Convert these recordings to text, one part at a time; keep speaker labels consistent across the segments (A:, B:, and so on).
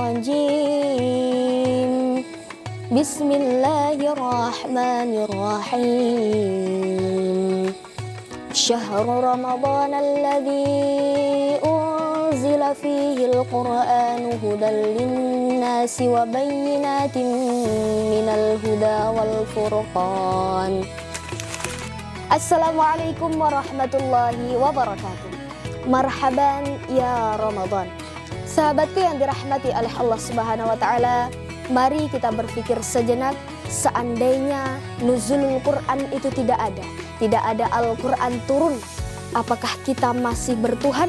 A: rajim. Bismillahirrahmanirrahim. Syahrul Ramadan alladzi unzila fihi al-Qur'anu hudan lin-nasi wa bayyinatin minal huda wal furqan. Assalamualaikum warahmatullahi wabarakatuh. Marhaban ya Ramadan. Sahabatku yang dirahmati oleh Allah Subhanahu wa taala, mari kita berpikir sejenak, seandainya nuzulul Quran itu tidak ada Al-Quran turun, apakah kita masih bertuhan?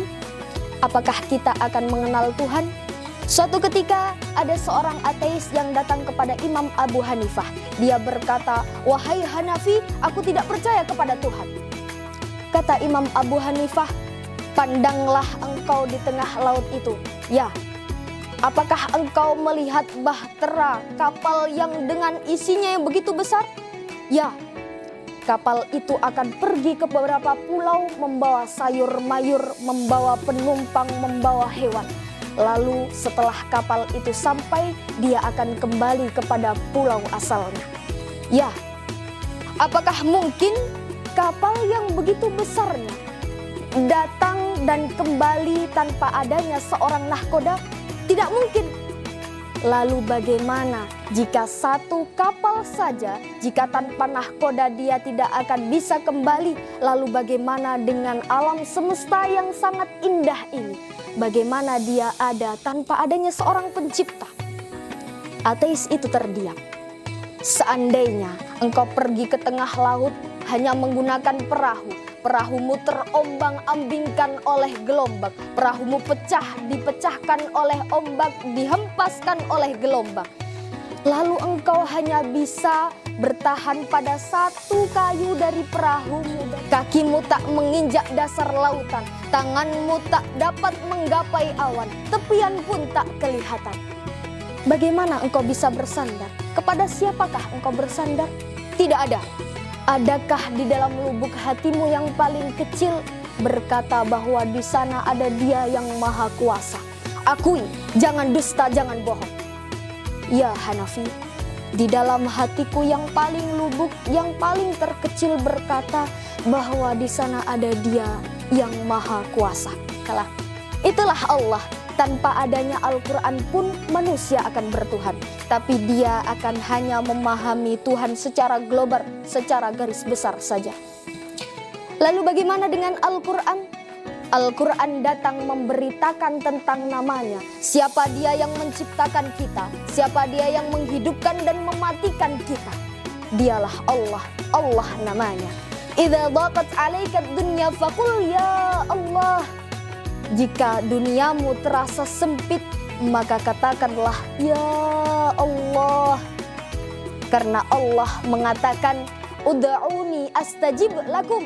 A: Apakah kita akan mengenal Tuhan? Suatu ketika ada seorang ateis yang datang kepada Imam Abu Hanifah. Dia berkata, "Wahai Hanafi, aku tidak percaya kepada Tuhan." Kata Imam Abu Hanifah, "Pandanglah engkau di tengah laut itu. Ya, apakah engkau melihat bahtera kapal yang dengan isinya yang begitu besar? Ya, kapal itu akan pergi ke beberapa pulau membawa sayur mayur, membawa penumpang, membawa hewan. Lalu setelah kapal itu sampai, dia akan kembali kepada pulau asalnya. Ya, apakah mungkin kapal yang begitu besarnya datang dan kembali tanpa adanya seorang nahkoda? Tidak mungkin. Lalu bagaimana jika satu kapal saja, jika tanpa nahkoda dia tidak akan bisa kembali? Lalu bagaimana dengan alam semesta yang sangat indah ini? Bagaimana dia ada tanpa adanya seorang pencipta?" Ateis itu terdiam. Seandainya engkau pergi ke tengah laut hanya menggunakan perahu, perahumu terombang-ambingkan oleh gelombang, perahumu dipecahkan oleh ombak, dihempaskan oleh gelombang. Lalu engkau hanya bisa bertahan pada satu kayu dari perahumu. Kakimu tak menginjak dasar lautan, tanganmu tak dapat menggapai awan, tepian pun tak kelihatan. Bagaimana engkau bisa bersandar? Kepada siapakah engkau bersandar? Tidak ada. Adakah di dalam lubuk hatimu yang paling kecil berkata bahwa di sana ada Dia yang Maha Kuasa? Akui, jangan dusta, jangan bohong. Ya Hanafi, di dalam hatiku yang paling lubuk, yang paling terkecil berkata bahwa di sana ada Dia yang Maha Kuasa. Itulah Allah. Tanpa adanya Al-Quran pun manusia akan bertuhan. Tapi dia akan hanya memahami Tuhan secara global, secara garis besar saja. Lalu bagaimana dengan Al-Quran? Al-Quran datang memberitakan tentang namanya. Siapa Dia yang menciptakan kita, siapa Dia yang menghidupkan dan mematikan kita. Dialah Allah, Allah namanya. Idza dhaqat 'alaika ad-dunya faqul ya Allah. Jika duniamu terasa sempit, maka katakanlah ya Allah. Karena Allah mengatakan, "Ud'uni astajib lakum."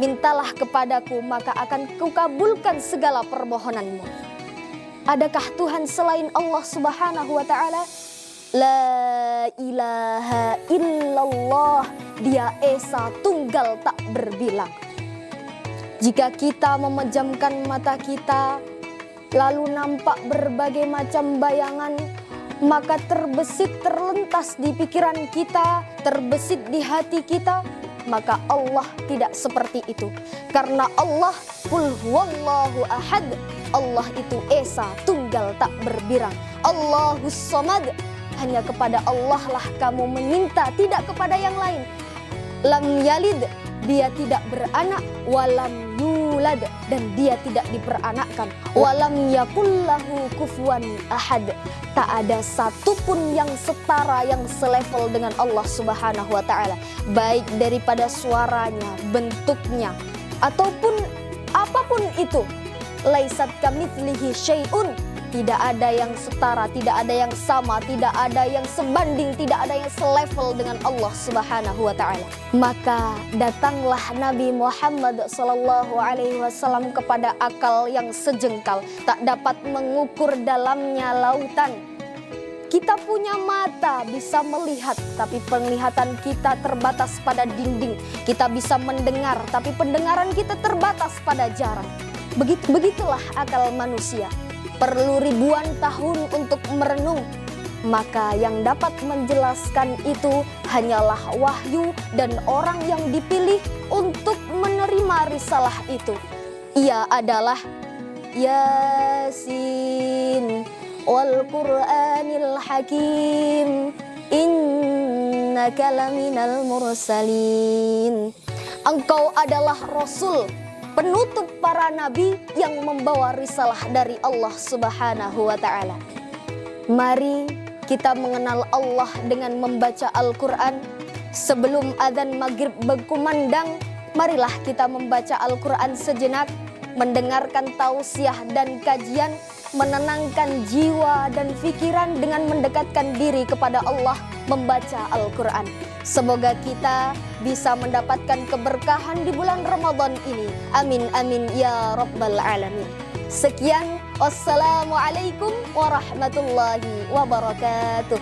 A: Mintalah kepadaku, maka akan kukabulkan segala permohonanmu. Adakah Tuhan selain Allah Subhanahu wa ta'ala? La ilaha illallah. Dia Esa Tunggal tak berbilang. Jika kita memejamkan mata kita, lalu nampak berbagai macam bayangan, maka terbesit, terlintas di pikiran kita, terbesit di hati kita, maka Allah tidak seperti itu. Karena Allah, Qul huwallahu ahad. Allah itu Esa Tunggal tak berbirang. Allahus Samad. Hanya kepada Allah lah kamu meminta, tidak kepada yang lain. Lam yalid, dia tidak beranak. Walam yulad, dan dia tidak diperanakkan. Walam yakullahu kufuwan ahad. Tak ada satupun yang setara, yang selevel dengan Allah Subhanahu wa ta'ala. Baik daripada suaranya, bentuknya, ataupun apapun itu. Laisat kamitslihi syai'un. Tidak ada yang setara, tidak ada yang sama, tidak ada yang sebanding, tidak ada yang selevel dengan Allah Subhanahu wa ta'ala. Maka datanglah Nabi Muhammad SAW kepada akal yang sejengkal, tak dapat mengukur dalamnya lautan. Kita punya mata bisa melihat, tapi penglihatan kita terbatas pada dinding. Kita bisa mendengar, tapi pendengaran kita terbatas pada jarak. Begitulah akal manusia. perlu ribuan tahun untuk merenung, maka yang dapat menjelaskan itu hanyalah wahyu dan orang yang dipilih untuk menerima risalah itu. Ia adalah Yasin wal Qur'anil Hakim innaka laminal mursalin. Engkau adalah Rasul, penutup para nabi yang membawa risalah dari Allah Subhanahu wa ta'ala. Mari kita mengenal Allah dengan membaca Al-Quran. Sebelum adzan maghrib berkumandang, marilah kita membaca Al-Quran sejenak, mendengarkan tausiah dan kajian, menenangkan jiwa dan pikiran dengan mendekatkan diri kepada Allah membaca Al-Quran. Semoga kita bisa mendapatkan keberkahan di bulan Ramadan ini. Amin amin ya rabbal alamin. Sekian, wassalamualaikum warahmatullahi wabarakatuh.